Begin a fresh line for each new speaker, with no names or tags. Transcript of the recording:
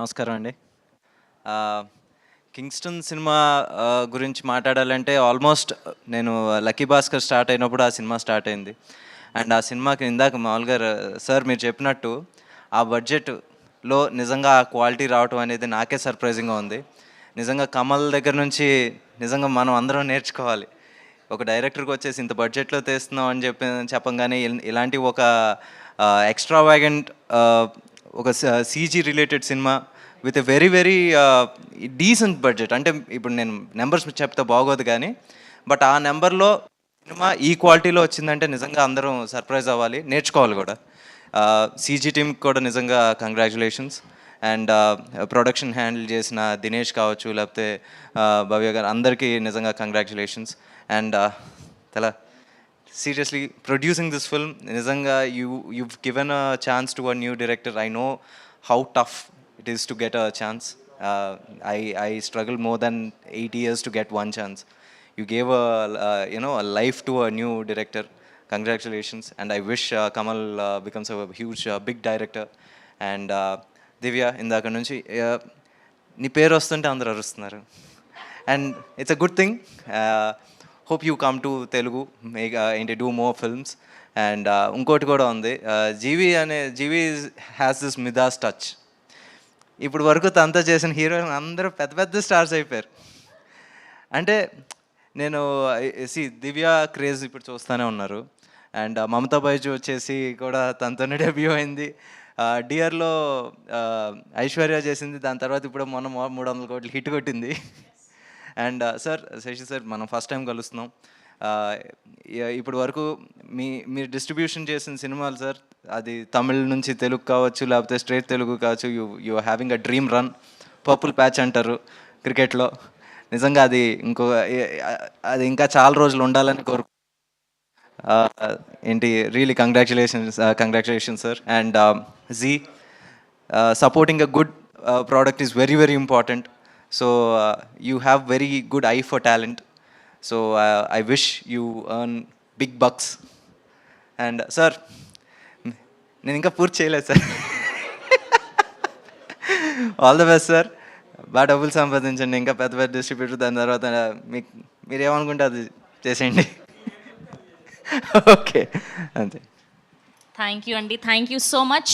నమస్కారం అండి. Kingston cinema గురించి మాట్లాడాలంటే ఆల్మోస్ట్ నేను 'లక్కీ భాస్కర్' స్టార్ట్ అయినప్పుడు ఆ సినిమా స్టార్ట్ అయింది. అండ్ ఆ సినిమాకి ఇందాక మామూలుగా సార్ మీరు చెప్పినట్టు ఆ బడ్జెట్‌లో నిజంగా ఆ క్వాలిటీ రావటం అనేది నాకే సర్ప్రైజింగ్‌గా ఉంది. నిజంగా కమల్ దగ్గర నుంచి నిజంగా మనం అందరం నేర్చుకోవాలి. ఒక డైరెక్టర్‌కి వచ్చేసి ఇంత బడ్జెట్‌లో తీస్తున్నాం అని చెప్పంగానే ఇలాంటి ఒక ఎక్స్‌ట్రావాగెంట్ ఒక CG related cinema with a very very decent budget. అంటే ఇప్పుడు నేను నెంబర్స్ చెప్తే బాగోదు కానీ బట్ ఆ నెంబర్లో సినిమా ఈ క్వాలిటీలో వచ్చిందంటే నిజంగా అందరం సర్ప్రైజ్ అవ్వాలి, నేర్చుకోవాలి కూడా. సీజీ టీమ్కి కూడా నిజంగా కంగ్రాచులేషన్స్. అండ్ ప్రొడక్షన్ హ్యాండిల్ చేసిన దినేష్ కావచ్చు, లేకపోతే భవ్య గారు, అందరికీ నిజంగా కంగ్రాచులేషన్స్. అండ్ తెల సీరియస్లీ ప్రొడ్యూసింగ్ దిస్ ఫిల్మ్ నిజంగా you've given a chance to a new director. I know how tough it is to get a chance. I struggled more than 8 years to get one chance. You gave a life to a new director. Congratulations. And I wish Kamal becomes a huge big director. And దివ్య ఇందాక నుంచి నీ పేరు వస్తుంటే అందరు అరుస్తున్నారు. And it's a good thing. Hope you come to Telugu, make ఏంటి do more films. And ఇంకోటి కూడా ఉంది, జీవి హ్యాస్ దిస్ మిదాస్ టచ్. ఇప్పుడు వరకు తనతో చేసిన హీరోయిన్ అందరూ పెద్ద పెద్ద స్టార్స్ అయిపోయారు. అంటే నేను దివ్య క్రేజ్ ఇప్పుడు చూస్తూనే ఉన్నారు. అండ్ మమతా బైజు వచ్చేసి కూడా తనతోనే డెబ్యూ అయింది. డియర్లో ఐశ్వర్య చేసింది, దాని తర్వాత ఇప్పుడు మొన్న 300 కోట్లు హిట్ కొట్టింది. అండ్ సార్, శశి సార్, మనం ఫస్ట్ టైం కలుస్తున్నాం. ఇప్పటి వరకు మీరు డిస్ట్రిబ్యూషన్ చేసిన సినిమాలు సార్, అది తమిళ్ నుంచి తెలుగు కావచ్చు, లేకపోతే స్ట్రేట్ తెలుగు కావచ్చు, you having a dream run. Purple patch అంటారు క్రికెట్లో. నిజంగా అది ఇంకా చాలా రోజులు ఉండాలని ఏంటి really congratulations sir. And ji, supporting a good product is very very important. So you have very good eye for talent. So I wish you earn big bucks. And sir, నేను ఇంకా పూర్తి చేయలేదు sir. All the best sir. బాగా డబ్బులు సంపాదించండి, ఇంకా పెద్ద పెద్ద distributor, దాని తర్వాత మీరు ఏమనుకుంటే అది చేసేయండి. ఓకే, అంతే.
థ్యాంక్ యూ అండి, థ్యాంక్ యూ సో మచ్.